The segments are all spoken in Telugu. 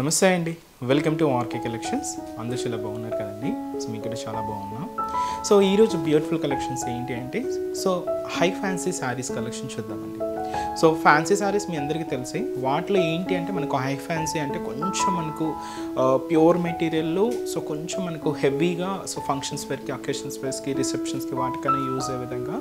నమస్తే అండి, వెల్కమ్ టు ఆర్కే కలెక్షన్స్. అందరూ చాలా బాగున్నారు కదండి. సో మీకు కూడా చాలా బాగున్నాం. సో ఈరోజు బ్యూటిఫుల్ కలెక్షన్స్ ఏంటి అంటే హై ఫ్యాన్సీ శారీస్ కలెక్షన్ చూద్దామండి. సో ఫ్యాన్సీ శారీస్ మీ అందరికీ తెలిసి వాటిలో ఏంటి అంటే మనకు హై ఫ్యాన్సీ అంటే కొంచెం మనకు ప్యూర్ మెటీరియల్లో కొంచెం మనకు హెవీగా ఫంక్షన్స్ వేర్కి, అకేషన్స్ వేర్స్కి, రిసెప్షన్స్కి వాటికైనా యూజ్ అయ్యే విధంగా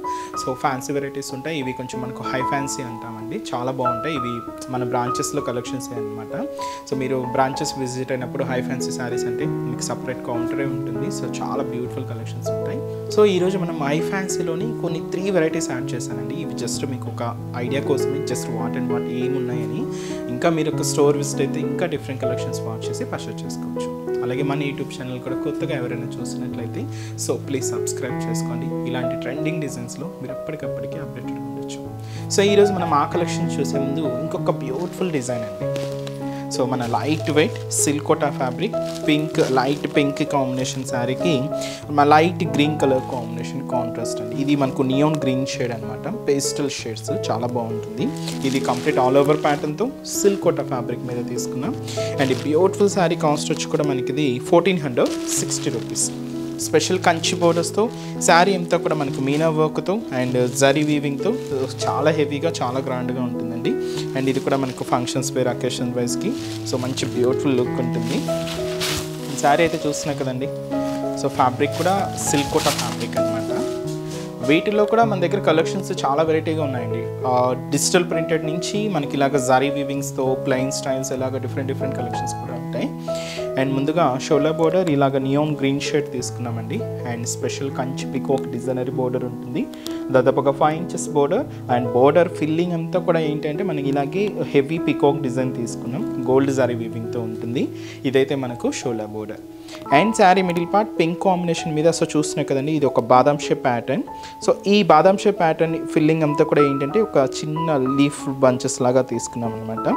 ఫ్యాన్సీ వెరైటీస్ ఉంటాయి. ఇవి కొంచెం మనకు హై ఫ్యాన్సీ అంటామండి, చాలా బాగుంటాయి. ఇవి మన బ్రాంచెస్లో కలెక్షన్స్ అనమాట. సో మీరు బ్రాంచెస్ విజిట్ అయినప్పుడు హై ఫ్యాన్సీ శారీస్ అంటే మీకు సపరేట్ కౌంటరే ఉంటుంది. సో చాలా బ్యూటిఫుల్ కలెక్షన్స్ ఉంటాయి. సో ఈరోజు మనం హై ఫ్యాన్సీలోని కొన్ని 3 వెరైటీస్ యాడ్ చేశానండి. ఇవి జస్ట్ మీకు ఒక ఐడియా కోసమే, జస్ట్ వాట్ ఏమున్నాయని. ఇంకా మీరు ఒక స్టోర్ విజిట్ అయితే ఇంకా డిఫరెంట్ కలెక్షన్స్ వాచ్ చేసి పర్చేస్ చేసుకోవచ్చు. అలాగే మన యూట్యూబ్ ఛానల్ కూడా కొత్తగా ఎవరైనా చూసినట్లయితే ప్లీజ్ సబ్స్క్రైబ్ చేసుకోండి. ఇలాంటి ట్రెండింగ్ డిజైన్స్లో మీరు ఎప్పటికప్పటికీ అప్డేటెడ్ ఉండొచ్చు. సో ఈరోజు మనం ఆ కలెక్షన్ చూసే ముందు ఇంకొక బ్యూటిఫుల్ డిజైన్ అండి. సో మన light weight silk Kota fabric, light pink combination శారీకి మన light green colour combination contrast అండి. ఇది మనకు నియాన్ గ్రీన్ షేడ్ అనమాట, పేస్టల్ షేడ్స్, చాలా బాగుంటుంది. ఇది కంప్లీట్ ఆల్ ఓవర్ ప్యాటర్న్తో సిల్క్ కోటా ఫ్యాబ్రిక్ మీద తీసుకున్నాం. అండ్ ఈ బ్యూటిఫుల్ శారీ కాస్ట్ వచ్చి కూడా మనకి ఇది 1460 రూపీస్. స్పెషల్ కంచి బోర్డర్స్తో శారీ అంతా కూడా మనకు మీనా వర్క్తో అండ్ జరీ వీవింగ్తో చాలా హెవీగా, చాలా గ్రాండ్గా ఉంటుందండి. అండ్ ఇది కూడా మనకు ఫంక్షన్స్ వేర్, అకేషన్ వైజ్కి మంచి బ్యూటిఫుల్ లుక్ ఉంటుంది. శారీ అయితే చూస్తున్నాయి కదండి. ఫ్యాబ్రిక్ కూడా సిల్క్ కోటా ఫ్యాబ్రిక్ అనమాట. వీటిలో కూడా మన దగ్గర కలెక్షన్స్ చాలా వెరైటీగా ఉన్నాయండి. డిజిటల్ ప్రింటెడ్ నుంచి మనకి ఇలాగ జరీ వీవింగ్స్తో ప్లెయిన్ స్టైల్స్ ఇలాగ డిఫరెంట్ కలెక్షన్స్ కూడా ఉంటాయి. అండ్ ముందుగా షోల్డర్ బోర్డర్ ఇలాగ నియాన్ గ్రీన్ షేడ్ తీసుకున్నామండి. And special Kanchi peacock designery border ఉంటుంది. దాదాపుగా 5 inches border. And border filling అంతా కూడా ఏంటంటే మనకి ఇలాగే హెవీ పికాక్ డిజైన్ తీసుకున్నాం, గోల్డ్ జరీ వీవింగ్తో ఉంటుంది. ఇదైతే మనకు shoulder border. And sari middle part pink combination మీద చూస్తున్నాయి కదండి. ఇది ఒక బాదాం షేప్ ప్యాటర్న్. ఈ బాదాం షేప్ ప్యాటర్న్ ఫిల్లింగ్ అంతా కూడా ఏంటంటే ఒక చిన్న లీఫ్ బంచెస్ లాగా తీసుకున్నాం అనమాట.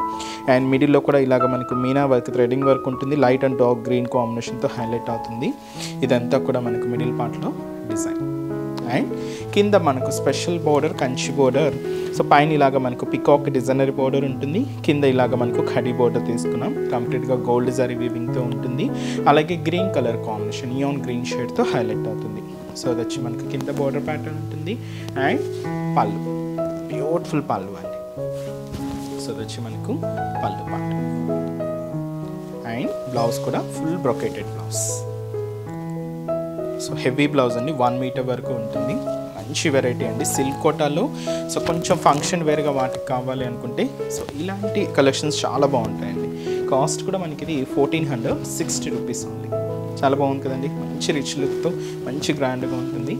అండ్ మిడిల్లో కూడా ఇలాగ మనకు మీనా వర్క్, థ్రెడింగ్ వర్క్ ఉంటుంది. లైట్ అండ్ డార్క్ గ్రీన్ కాంబినేషన్తో హైలైట్ అవుతుంది. ఇదంతా కూడా మనకు మిడిల్ పార్ట్లో డిజైన్. అండ్ కింద మనకు స్పెషల్ బోర్డర్ కంచి బోర్డర్. పైన ఇలాగ మనకు పికాక్ డిజైనరీ బోర్డర్ ఉంటుంది. కింద ఇలాగ మనకు ఖడీ బోర్డర్ తీసుకున్నాం, కంప్లీట్గా గోల్డ్ జరీ వీవింగ్తో ఉంటుంది. అలాగే green colour combination neon green షేడ్తో హైలైట్ అవుతుంది. అది వచ్చి మనకు కింద బోర్డర్ ప్యాటర్న్ ఉంటుంది. అండ్ పళ్ళు, బ్యూటిఫుల్ పళ్ళు అండి. అది వచ్చి మనకు పళ్ళు పార్ట్. అండ్ బ్లౌజ్ కూడా full brocaded blouse. Heavy blouse అండి, 1 మీటర్ వరకు ఉంటుంది. మంచి వెరైటీ అండి సిల్క్ కోటాలో. కొంచెం ఫంక్షన్ వేర్గా వాటికి కావాలి అనుకుంటే ఇలాంటి కలెక్షన్స్ చాలా బాగుంటాయండి. కాస్ట్ కూడా మనకి ఇది 1460 రూపీస్ ఉంది. చాలా బాగుంది కదండి, మంచి రిచ్ లుక్తో మంచి గ్రాండ్గా ఉంటుంది.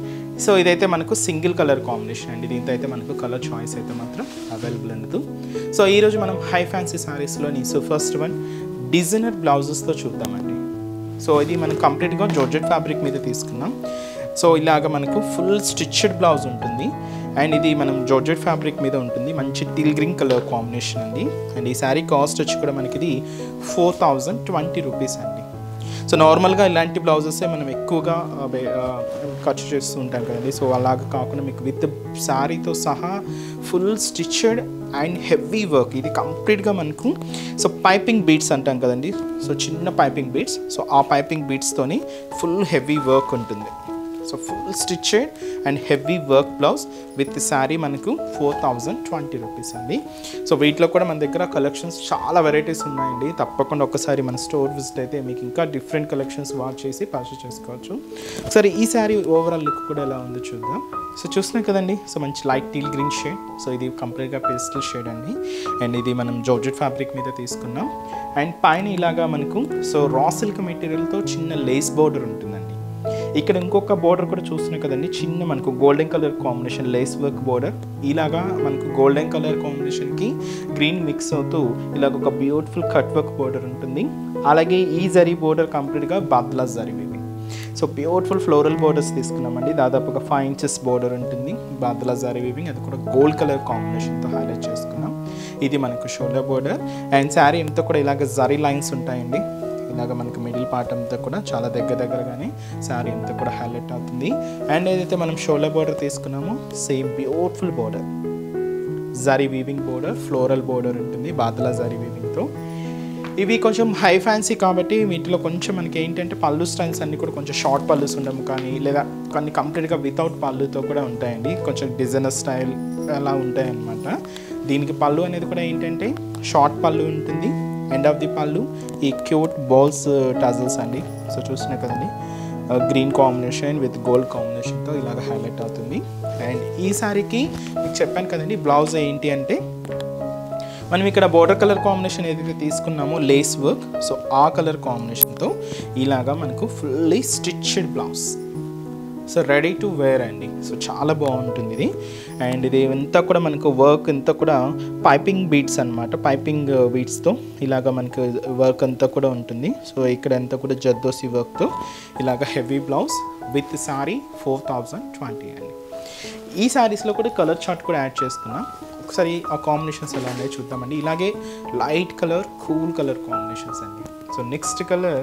ఇదైతే మనకు సింగిల్ కలర్ కాంబినేషన్ అండి. దీంతో అయితే మనకు కలర్ చాయిస్ అయితే మాత్రం అవైలబుల్ ఉండదు. ఈరోజు మనం హై ఫ్యాన్సీ శారీస్లోని ఫస్ట్ వన్ డిజైనర్ బ్లౌజెస్తో చూద్దామండి. ఇది మనం కంప్లీట్గా జార్జెట్ ఫ్యాబ్రిక్ మీద తీసుకున్నాం. ఇలాగ మనకు ఫుల్ స్టిచ్డ్ బ్లౌజ్ ఉంటుంది. అండ్ ఇది మనం జార్జెట్ ఫ్యాబ్రిక్ మీద ఉంటుంది. మంచి టీల్ గ్రీన్ కలర్ కాంబినేషన్ అండి. అండ్ ఈ శారీ కాస్ట్ వచ్చి కూడా మనకి ఇది 4020 రూపీస్ అండి. నార్మల్గా ఇలాంటి బ్లౌజెసే మనం ఎక్కువగా ఖర్చు చేస్తూ ఉంటాం కదండి. అలాగ కాకుండా మీకు విత్ శారీతో సహా full stitched and heavy work. ఇది కంప్లీట్గా మనకు పైపింగ్ బీడ్స్ అంటాం కదండి. చిన్న పైపింగ్ బీడ్స్. ఆ పైపింగ్ బీడ్స్తోని ఫుల్ హెవీ వర్క్ ఉంటుంది. Full stitched and heavy work blouse with sari మనకు 4020 రూపీస్ అండి. వీటిలో కూడా మన దగ్గర కలెక్షన్స్ చాలా వెరైటీస్ ఉన్నాయండి. తప్పకుండా ఒకసారి మన స్టోర్ విజిట్ అయితే మీకు ఇంకా డిఫరెంట్ కలెక్షన్స్ వాచ్ చేసి పర్చేస్ చేసుకోవచ్చు. ఒకసారి ఈ శారీ ఓవరాల్ లుక్ కూడా ఎలా ఉందో చూద్దాం. చూస్తున్నాం కదండి. మంచి లైట్ టీల్ గ్రీన్ షేడ్. ఇది కంప్లీట్గా పేస్టల్ షేడ్ అండి. అండ్ ఇది మనం జార్జెట్ ఫ్యాబ్రిక్ మీద తీసుకున్నాం. అండ్ పైన ఇలాగా మనకు రా సిల్క్ మెటీరియల్తో చిన్న లేస్ బోర్డర్ ఉంటుందండి. ఇక్కడ ఇంకొక బోర్డర్ కూడా చూస్తున్నాయి కదండి. చిన్న మనకు golden colour combination lace work border. ఇలాగా మనకు గోల్డెన్ కలర్ కాంబినేషన్కి గ్రీన్ మిక్స్ అవుతూ ఇలాగ ఒక బ్యూటిఫుల్ కట్ వర్క్ బోర్డర్ ఉంటుంది. అలాగే ఈ జరీ బోర్డర్ కంప్లీట్గా badla zari weaving. Beautiful floral borders తీసుకున్నామండి. దాదాపుగా 5 ఇంచెస్ బోర్డర్ ఉంటుంది, బాద్లా జరీ వీవింగ్. అది కూడా గోల్డ్ కలర్ కాంబినేషన్తో హైలైట్ చేసుకున్నాం. ఇది మనకు షోల్డర్ బోర్డర్. అండ్ శారీ అంతా కూడా ఇలాగ జరీ లైన్స్ ఉంటాయండి. ఇలాగ మనకు మిడిల్ పార్ట్ అంతా కూడా చాలా దగ్గరగానే శారీ అంతా కూడా హైలైట్ అవుతుంది. అండ్ ఏదైతే మనం షోల్డర్ బోర్డర్ తీసుకున్నామో same beautiful border, zari weaving border, floral border ఉంటుంది బాద్లా జరీ వీవింగ్తో. ఇవి కొంచెం హై ఫ్యాన్సీ కాబట్టి వీటిలో కొంచెం మనకి ఏంటంటే పళ్ళు స్టైల్స్ అన్నీ కూడా కొంచెం షార్ట్ పళ్ళుస్ ఉండము, కానీ లేదా కొన్ని కంప్లీట్గా వితౌట్ పళ్ళుతో కూడా ఉంటాయండి. కొంచెం డిజైనర్ స్టైల్ అలా ఉంటాయి అన్నమాట. దీనికి పళ్ళు అనేది కూడా ఏంటంటే షార్ట్ పళ్ళు ఉంటుంది. ఎండ్ ఆఫ్ ది పళ్ళు ఈ క్యూట్ బాల్స్ టజల్స్ అండి. సో చూస్తున్నాయి కదండి, గ్రీన్ కాంబినేషన్ విత్ గోల్డ్ కాంబినేషన్తో ఇలాగ హైలైట్ అవుతుంది. అండ్ ఈ సారీకి మీకు చెప్పాను కదండి, బ్లౌజ్ ఏంటి అంటే మనం ఇక్కడ బోర్డర్ కలర్ కాంబినేషన్ ఏదైతే తీసుకున్నామో లేస్ వర్క్, సో ఆ కలర్ కాంబినేషన్తో ఇలాగా మనకు fully stitched blouse. So ready to wear అండి. సో చాలా బాగుంటుంది ఇది. అండ్ ఇది అంతా కూడా మనకు వర్క్ అంతా కూడా పైపింగ్ బీట్స్ అనమాట. పైపింగ్ బీట్స్తో ఇలాగ మనకు వర్క్ అంతా కూడా ఉంటుంది. సో ఇక్కడ అంతా కూడా జర్దోసి వర్క్తో ఇలాగ హెవీ బ్లౌజ్ విత్ సారీ 4020 అండి. ఈ శారీస్లో కూడా కలర్ చార్ట్ కూడా యాడ్ చేసుకున్నాం. ఒకసారి ఆ కాంబినేషన్స్ ఎలా ఉన్నాయో చూద్దామండి. ఇలాగే light colour, cool colour combinations అండి. So next colour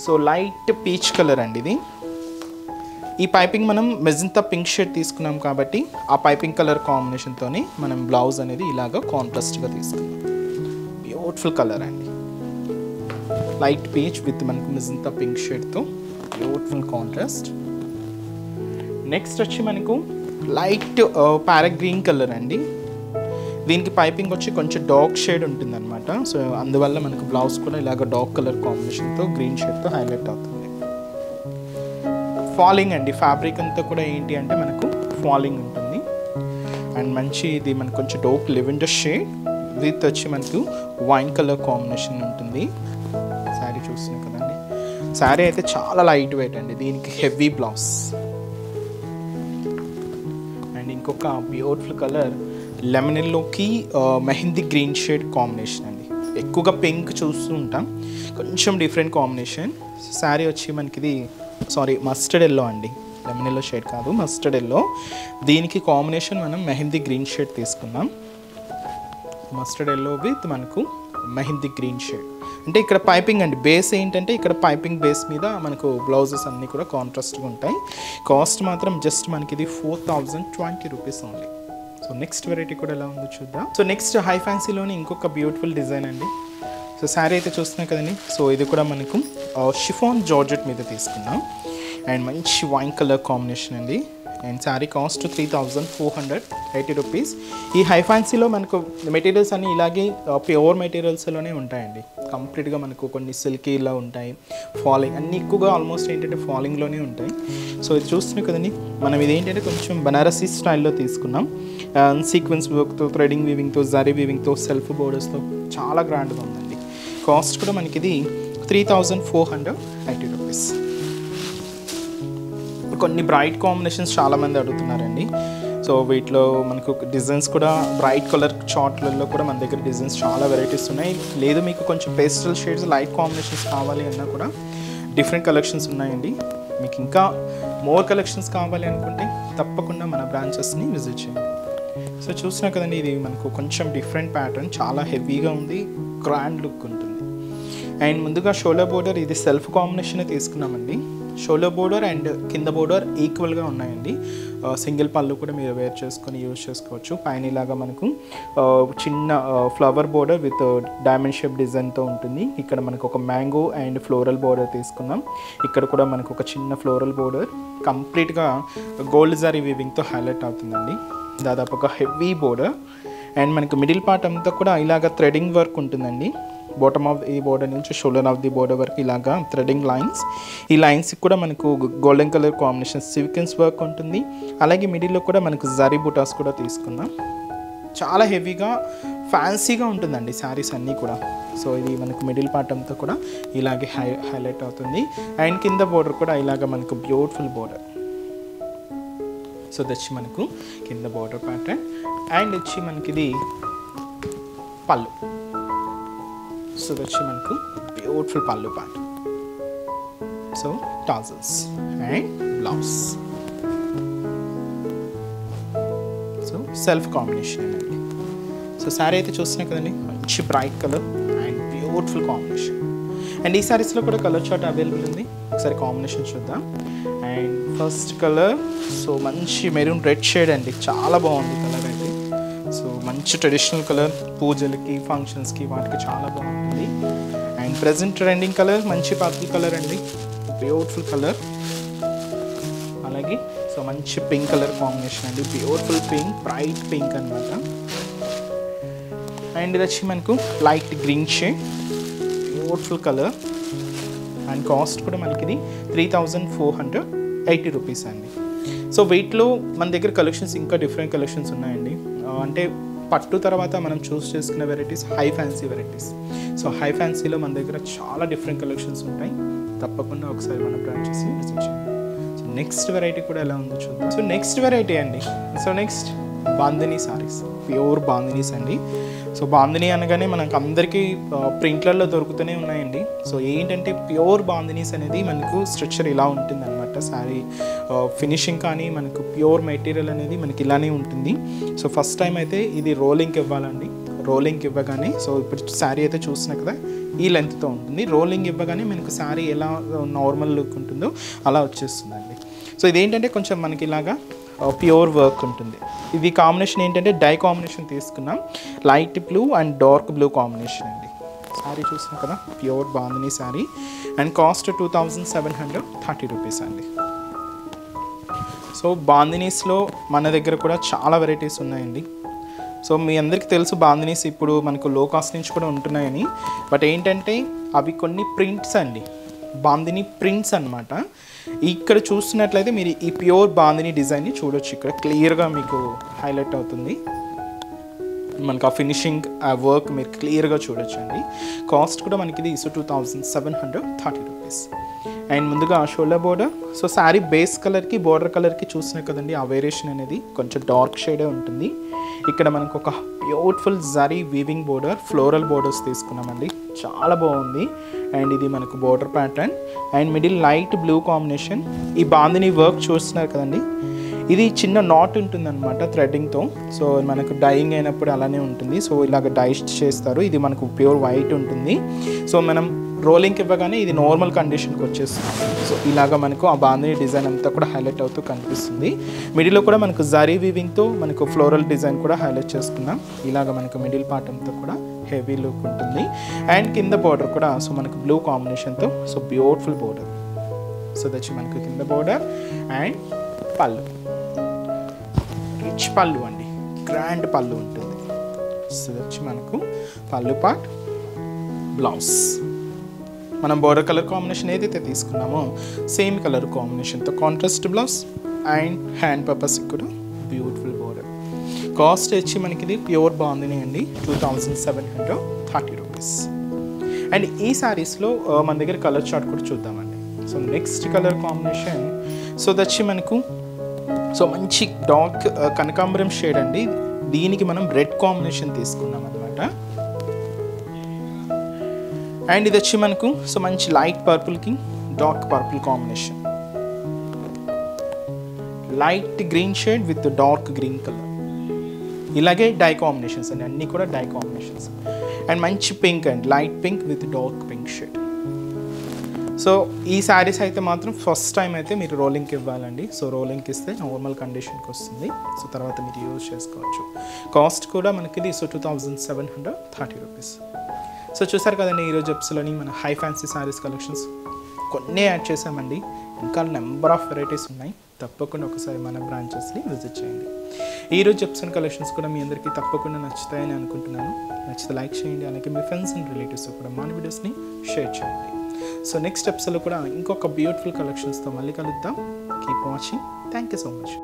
so light peach colour అండి. ఇది ఈ పైపింగ్ మనం మెజంతా పింక్ షేడ్ తీసుకున్నాం కాబట్టి ఆ పైపింగ్ కలర్ కాంబినేషన్తోనే మనం బ్లౌజ్ అనేది ఇలాగ కాంట్రాస్ట్గా తీసుకున్నాం. బ్యూటిఫుల్ కలర్ అండి, లైట్ పీచ్ విత్ మనకు మెజంతా పింక్ షేడ్తో బ్యూటిఫుల్ కాంట్రాస్ట్. నెక్స్ట్ వచ్చి మనకు లైట్ ప్యారెట్ గ్రీన్ కలర్ అండి. దీనికి పైపింగ్ వచ్చి కొంచెం డార్క్ షేడ్ ఉంటుందన్నమాట. సో అందువల్ల మనకు బ్లౌజ్ కూడా ఇలాగ డార్క్ కలర్ కాంబినేషన్తో గ్రీన్ షేడ్తో హైలైట్ అవుతుంది. ఫాలింగ్ అండి, ఫ్యాబ్రిక్ అంతా కూడా ఏంటి అంటే మనకు ఫాలింగ్ ఉంటుంది. అండ్ మంచి ఇది మనకు కొంచెం డార్క్ లెవెండర్ షేడ్ విత్ వచ్చి మనకు వైన్ కలర్ కాంబినేషన్ ఉంటుంది. శారీ చూస్తున్నాం కదండి, శారీ అయితే చాలా లైట్ వెయిట్ అండి. దీనికి హెవీ బ్లౌజ్. అండ్ ఇంకొక బ్యూటిఫుల్ కలర్ లెమన్ ఎల్లోకి మెహందీ గ్రీన్ షేడ్ కాంబినేషన్ అండి. ఎక్కువగా పింక్ చూస్తూ ఉంటాం, కొంచెం డిఫరెంట్ కాంబినేషన్. శారీ వచ్చి మనకి ఇది మస్టర్డ్ ఎల్లో అండి, లెమన్ ఎల్లో షేడ్ కాదు, మస్టర్డ్ ఎల్లో. దీనికి కాంబినేషన్ మనం మెహందీ గ్రీన్ షేడ్ తీసుకున్నాం. మస్టర్డ్ ఎల్లో విత్ మనకు మెహందీ గ్రీన్ షేడ్. అంటే ఇక్కడ పైపింగ్ అండి, బేస్ ఏంటంటే ఇక్కడ పైపింగ్ బేస్ మీద మనకు బ్లౌజెస్ అన్నీ కూడా కాంట్రాస్ట్గా ఉంటాయి. కాస్ట్ మాత్రం జస్ట్ మనకి ఇది 4020 rupees only. So next variety కూడా ఎలా ఉందో చూద్దాం. సో నెక్స్ట్ హై ఫ్యాన్సీలోని ఇంకొక బ్యూటిఫుల్ డిజైన్ అండి. సో శారీ అయితే చూస్తున్నాయి కదండి. సో ఇది కూడా మనకు షిఫాన్ జార్జెట్ మీద తీసుకున్నాం. అండ్ మంచి వైన్ కలర్ కాంబినేషన్ అండి. And sari cost 3480 rupees. ఈ హై ఫ్యాన్సీలో మనకు మెటీరియల్స్ అన్నీ ఇలాగే ప్యూర్ మెటీరియల్స్లోనే ఉంటాయండి. కంప్లీట్గా మనకు కొన్ని సిల్కీ ఇలా ఉంటాయి, ఫాలింగ్ అన్నీ ఎక్కువగా ఆల్మోస్ట్ ఏంటంటే ఫాలింగ్లోనే ఉంటాయి. సో ఇది చూస్తున్నాయి కదండి, మనం ఇది ఏంటంటే కొంచెం బనారసీ స్టైల్లో తీసుకున్నాం. సీక్వెన్స్ వర్క్తో, థ్రెడింగ్ వీవింగ్తో, జరీ వీవింగ్తో, సెల్ఫ్ బోర్డర్స్తో చాలా గ్రాండ్గా ఉందండి. కాస్ట్ కూడా మనకి ఇది 3480 రూపీస్. కొన్ని బ్రైట్ కాంబినేషన్స్ చాలామంది అడుగుతున్నారండి. సో వీటిలో మనకు డిజైన్స్ కూడా బ్రైట్ కలర్ చార్ట్లలో కూడా మన దగ్గర డిజైన్స్ చాలా వెరైటీస్ ఉన్నాయి. లేదు మీకు కొంచెం పేస్టల్ షేడ్స్ లైట్ కాంబినేషన్స్ కావాలి అన్నా కూడా డిఫరెంట్ కలెక్షన్స్ ఉన్నాయండి. మీకు ఇంకా మోర్ కలెక్షన్స్ కావాలి అనుకుంటే తప్పకుండా మన బ్రాంచెస్ని విజిట్ చేయండి. సో చూసినా కదండి, ఇది మనకు కొంచెం డిఫరెంట్ ప్యాటర్న్, చాలా హెవీగా ఉంది, గ్రాండ్ లుక్ ఉంటుంది. అండ్ ముందుగా షోల్డర్ బోర్డర్ ఇది సెల్ఫ్ కాంబినేషన్ తీసుకున్నామండి. షోల్డర్ బోర్డర్ అండ్ కింద బోర్డర్ ఈక్వల్గా ఉన్నాయండి. సింగిల్ పళ్ళు కూడా మీరు వేర్ చేసుకొని యూజ్ చేసుకోవచ్చు. పైన ఇలాగా మనకు చిన్న flower border with diamond shape డిజైన్తో ఉంటుంది. ఇక్కడ మనకు ఒక మ్యాంగో అండ్ ఫ్లోరల్ బోర్డర్ తీసుకున్నాం. ఇక్కడ కూడా మనకు ఒక చిన్న ఫ్లోరల్ బోర్డర్ కంప్లీట్గా గోల్డ్ జరీ వీవింగ్తో హైలైట్ అవుతుందండి. దాదాపు ఒక హెవీ బోర్డర్. అండ్ మనకు మిడిల్ పార్ట్ అంతా కూడా ఇలాగ థ్రెడింగ్ వర్క్ ఉంటుందండి. బాటమ్ ఆఫ్ ఈ బోర్డర్ నుంచి షోల్డర్ ఆఫ్ ది బోర్డర్ వరకు ఇలాగా థ్రెడింగ్ లైన్స్. ఈ లైన్స్కి కూడా మనకు golden colour combination sequence work ఉంటుంది. అలాగే మిడిల్లో కూడా మనకు జరీ బుటాస్ కూడా తీసుకున్నాం. చాలా హెవీగా ఫ్యాన్సీగా ఉంటుందండి శారీస్ అన్నీ కూడా. సో ఇది మనకు మిడిల్ పార్ట్ అంతా కూడా ఇలాగే హైలైట్ అవుతుంది. అండ్ కింద బోర్డర్ కూడా ఇలాగ మనకు బ్యూటిఫుల్ బోర్డర్. సో దచ్చి మనకు కింద బోర్డర్ ప్యాటర్న్. అండ్ వచ్చి మనకి ఇది పళ్ళు. సో వచ్చి మనకు బ్యూటిఫుల్ పళ్ళు part. So tassels and blouse. So self combination అండి. సో శారీ అయితే చూస్తున్నాయి కదండి, మంచి bright colour and beautiful combination. And ఈ శారీస్లో కూడా కలర్ చార్ట్ అవైలబుల్ ఉంది. ఒకసారి కాంబినేషన్ చూద్దాం. అండ్ ఫస్ట్ కలర్ సో మంచి మెరూన్ రెడ్ షేడ్ అండి, చాలా బాగుంది కలర్ అయితే. సో మంచి ట్రెడిషనల్ కలర్, పూజలకి ఫంక్షన్స్కి వాటికి చాలా బాగుంటుంది. ప్రెజెంట్ ట్రెండింగ్ కలర్ మంచి పర్పుల్ కలర్ అండి, బ్యూటిఫుల్ కలర్. అలాగే సో మంచి పింక్ కలర్ కాంబినేషన్ అండి, బ్యూటిఫుల్ పింక్, బ్రైట్ పింక్ అనమాట. అండ్ ఇది వచ్చి మనకు light green shade, beautiful colour. And cost కూడా మనకి ఇది 3480 రూపీస్ అండి. సో వెయిట్లో మన దగ్గర కలెక్షన్స్ ఇంకా డిఫరెంట్ కలెక్షన్స్ ఉన్నాయండి. అంటే పట్టు తర్వాత మనం చూస్ చేసుకున్న varieties high fancy varieties. So high ఫ్యాన్సీలో మన దగ్గర చాలా డిఫరెంట్ కలెక్షన్స్ ఉంటాయి. తప్పకుండా ఒకసారి మన బ్రాంచెస్ విజిట్ చేయండి. సో నెక్స్ట్ వెరైటీ కూడా ఎలా ఉందో చూద్దాం. సో నెక్స్ట్ వెరైటీ అండి, so next bandhani saris, pure bandhanis అండి. సో బాందినీ అనగానే మనకు అందరికీ ప్రింట్లలో దొరుకుతూనే ఉన్నాయండి. సో ఏంటంటే ప్యూర్ బాందినీస్ అనేది మనకు స్ట్రక్చర్ ఇలా ఉంటుంది అనమాట. శారీ ఫినిషింగ్ కానీ మనకు ప్యూర్ మెటీరియల్ అనేది మనకి ఇలానే ఉంటుంది. సో ఫస్ట్ టైం అయితే ఇది రోలింగ్కి ఇవ్వాలండి. రోలింగ్ ఇవ్వగానే, సో ఇప్పుడు శారీ అయితే చూసినా కదా ఈ లెంత్తో ఉంటుంది. రోలింగ్ ఇవ్వగానే మనకు శారీ ఎలా నార్మల్ లుక్ ఉంటుందో అలా వచ్చేస్తుందండి. సో ఇదేంటంటే కొంచెం మనకి ఇలాగా ప్యూర్ వర్క్ ఉంటుంది. ఇది కాంబినేషన్ ఏంటంటే డై కాంబినేషన్ తీసుకున్నాం, light blue and dark blue combination అండి. శారీ చూసినా కదా pure bandhani sari. And cost 2730 rupees అండి. సో బాందినీస్లో మన దగ్గర కూడా చాలా వెరైటీస్ ఉన్నాయండి. సో మీ అందరికీ తెలుసు బాందినీస్ ఇప్పుడు మనకు లో కాస్ట్ నుంచి కూడా ఉంటున్నాయని. బట్ ఏంటంటే అవి కొన్ని ప్రింట్స్ అండి, బాందినీ ప్రింట్స్ అనమాట. ఇక్కడ చూస్తున్నట్లయితే మీరు ఈ ప్యూర్ బాందినీ డిజైన్ని చూడొచ్చు. ఇక్కడ క్లియర్గా మీకు హైలైట్ అవుతుంది. మనకు ఆ ఫినిషింగ్, ఆ వర్క్ మీరు క్లియర్గా చూడొచ్చు అండి. కాస్ట్ కూడా మనకి ఇది 2730 రూపీస్. అండ్ ముందుగా shoulder border. So sari base కలర్కి బోర్డర్ కలర్కి చూసినా కదండి ఆ వేరియేషన్ అనేది కొంచెం డార్క్ షేడే ఉంటుంది. ఇక్కడ మనకు ఒక beautiful zari weaving border, floral borders తీసుకున్నామండి, చాలా బాగుంది. అండ్ ఇది మనకు border pattern and middle light blue combination. ఈ బాందినీ వర్క్ చూస్తున్నారు కదండి, ఇది చిన్న నాట్ ఉంటుంది అనమాట థ్రెడ్డింగ్తో. సో మనకు డైయింగ్ అయినప్పుడు అలానే ఉంటుంది. సో ఇలాగ డై చేస్తారు. ఇది మనకు ప్యూర్ వైట్ ఉంటుంది. సో మనం రోలింగ్కి ఇవ్వగానే ఇది నార్మల్ కండిషన్కి వచ్చేస్తుంది. సో ఇలాగ మనకు ఆ బాందినీ డిజైన్ అంతా కూడా హైలైట్ అవుతూ కనిపిస్తుంది. మిడిల్లో కూడా మనకు జరీ వీవింగ్తో మనకు ఫ్లోరల్ డిజైన్ కూడా హైలైట్ చేసుకున్నాం. ఇలాగ మనకు మిడిల్ పార్ట్ అంతా కూడా హెవీ లుక్ ఉంటుంది. అండ్ కింద బార్డర్ కూడా సో మనకు బ్లూ కాంబినేషన్తో సో బ్యూటిఫుల్ బార్డర్. సో దచ్చి మనకు కింద బార్డర్ అండ్ పళ్ళు, రిచ్ పళ్ళు అండి, గ్రాండ్ పళ్ళు ఉంటుంది. సో దచ్చి మనకు పళ్ళు పార్ట్, బ్లౌజ్. మనం బోర్డర్ కలర్ కాంబినేషన్ ఏదైతే తీసుకున్నామో సేమ్ కలర్ కాంబినేషన్తో contrast blouse and hand purpose కూడా బ్యూటిఫుల్ బోర్డర్. కాస్ట్ వచ్చి మనకి ఇది ప్యూర్ బాందినీ అండి, 2730 రూపీస్. అండ్ ఈ శారీస్లో మన దగ్గర కలర్ చార్ట్ కూడా చూద్దామండి. So next colour combination so దచ్చి మనకు సో మంచి డార్క్ కనకాంబరం షేడ్ అండి. దీనికి మనం రెడ్ కాంబినేషన్ తీసుకున్నాం అనమాట. అండ్ ఇది వచ్చి మనకు సో మంచి లైట్ పర్పుల్కి dark purple combination, light green shade with dark green colour. ఇలాగే డై కాంబినేషన్స్ అండి, అన్నీ కూడా డై కాంబినేషన్స్. అండ్ మంచి pink and light pink with dark pink shade. So ఈ శారీస్ అయితే మాత్రం ఫస్ట్ టైం అయితే మీరు రోలింగ్కి ఇవ్వాలండి. సో రోలింగ్కి ఇస్తే నార్మల్ కండిషన్కి వస్తుంది. సో తర్వాత మీరు యూజ్ చేసుకోవచ్చు. కాస్ట్ కూడా మనకి ఇది సో 2730 రూపీస్. సో చూసారు కదండి ఈరోజు ఎపిసోడ్లోని మన హై ఫ్యాన్సీ శారీస్ కలెక్షన్స్ కొన్ని యాడ్ చేసామండి. ఇంకా నెంబర్ ఆఫ్ వెరైటీస్ ఉన్నాయి. తప్పకుండా ఒకసారి మన బ్రాంచెస్ని విజిట్ చేయండి. ఈరోజు ఎపిసోడ్ కలెక్షన్స్ కూడా మీ అందరికీ తప్పకుండా నచ్చుతాయని అనుకుంటున్నాను. నచ్చితే లైక్ చేయండి, అలాగే మీ ఫ్రెండ్స్ అండ్ రిలేటివ్స్ కూడా మన వీడియోస్ని షేర్ చేయండి. సో నెక్స్ట్ ఎపిసోడ్లో కూడా ఇంకొక బ్యూటిఫుల్ కలెక్షన్స్తో మళ్ళీ కలుద్దాం. Keep watching. Thank you so much.